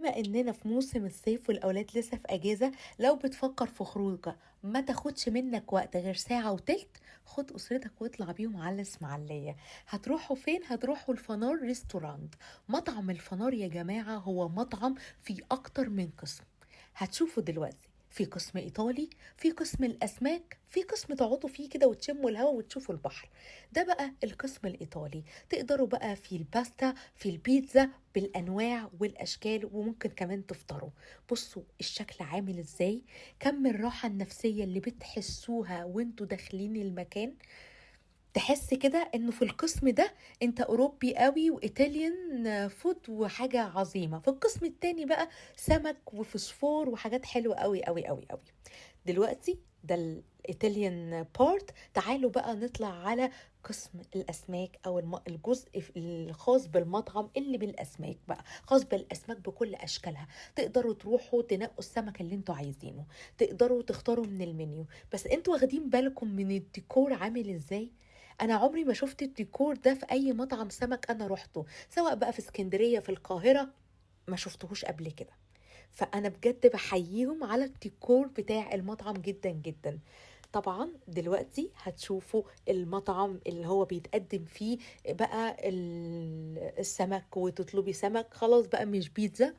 بما إننا في موسم الصيف والأولاد لسه في أجازة، لو بتفكر في خروجة ما تاخدش منك وقت غير ساعة وتلت، خد أسرتك واطلع بيهم على إسماعيلية. هتروحوا فين؟ هتروحوا الفنار ريستورانت. مطعم الفنار يا جماعة هو مطعم فيه أكتر من قسم. هتشوفوا دلوقتي في قسم إيطالي، في قسم الأسماك، في قسم تقعدوا فيه كده وتشموا الهوا وتشوفوا البحر. ده بقى القسم الإيطالي. تقدروا بقى في الباستا، في البيتزا بالأنواع والأشكال، وممكن كمان تفطروا. بصوا الشكل عامل إزاي، كم الراحة النفسية اللي بتحسوها وانتوا داخلين المكان. تحس كده انه في القسم ده انت اوروبي قوي وايطاليان فود وحاجة عظيمة. في القسم التاني بقى سمك وفوسفور وحاجات حلوة قوي قوي قوي قوي. دلوقتي ده الايطاليان بارت. تعالوا بقى نطلع على قسم الاسماك او الجزء الخاص بالمطعم اللي بالاسماك، بقى خاص بالاسماك بكل اشكالها. تقدروا تروحوا تنقوا السمك اللي انتوا عايزينه، تقدروا تختاروا من المنيو. بس انتوا واخدين بالكم من الديكور عامل ازاي؟ انا عمري ما شفت الديكور ده في اي مطعم سمك انا روحته، سواء بقى في اسكندرية في القاهرة، ما شفتهوش قبل كده. فانا بجد بحييهم على الديكور بتاع المطعم جدا جدا. طبعا دلوقتي هتشوفوا المطعم اللي هو بيتقدم فيه بقى السمك، وتطلبي سمك خلاص بقى مش بيتزا.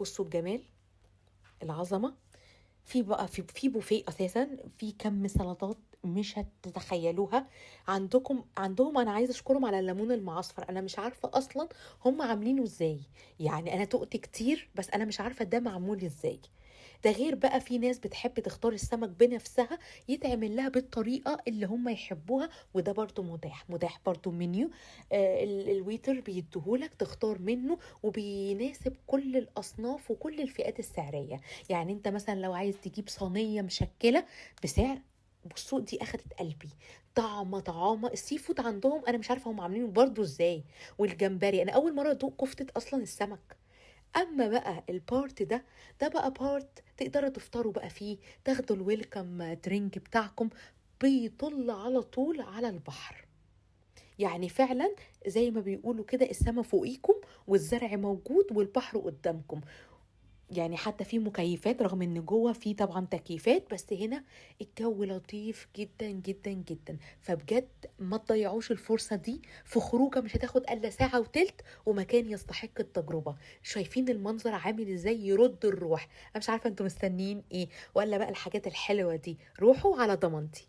بصوا الجمال، العظمة. في بقى في بوفيه اساسا، في كم سلطات مش هتتخيلوها. عندهم انا عايزه اشكرهم على الليمون المعصفر، انا مش عارفه اصلا هم عاملينه ازاي. يعني انا تقت كتير بس انا مش عارفه ده معمول ازاي. ده غير بقى في ناس بتحب تختار السمك بنفسها، يتعمل لها بالطريقه اللي هم يحبوها، وده برضو متاح برضو منيو. الويتر بيديهولك تختار منه، وبيناسب كل الاصناف وكل الفئات السعريه. يعني انت مثلا لو عايز تجيب صينيه مشكله بسعر، بصوا دي اخدت قلبي. طعمه السي فود عندهم انا مش عارفه هم عاملينه برضو ازاي. والجمبري انا اول مره ادوق كفته اصلا السمك. اما بقى البارت ده بقى بارت تقدروا تفطروا بقى فيه، تاخدوا الويلكم درينك بتاعكم، بيطل على طول على البحر. يعني فعلا زي ما بيقولوا كده السما فوقيكم والزرع موجود والبحر قدامكم. يعني حتى في مكيفات، رغم ان جوه في طبعا تكييفات، بس هنا الجو لطيف جدا جدا جدا. فبجد ما تضيعوش الفرصة دي في خروجه مش هتاخد الا ساعة وتلت، ومكان يستحق التجربة. شايفين المنظر عامل ازاي، يرد الروح. انا مش عارفة انتوا مستنيين ايه، ولا بقى الحاجات الحلوة دي روحوا على ضمانتي.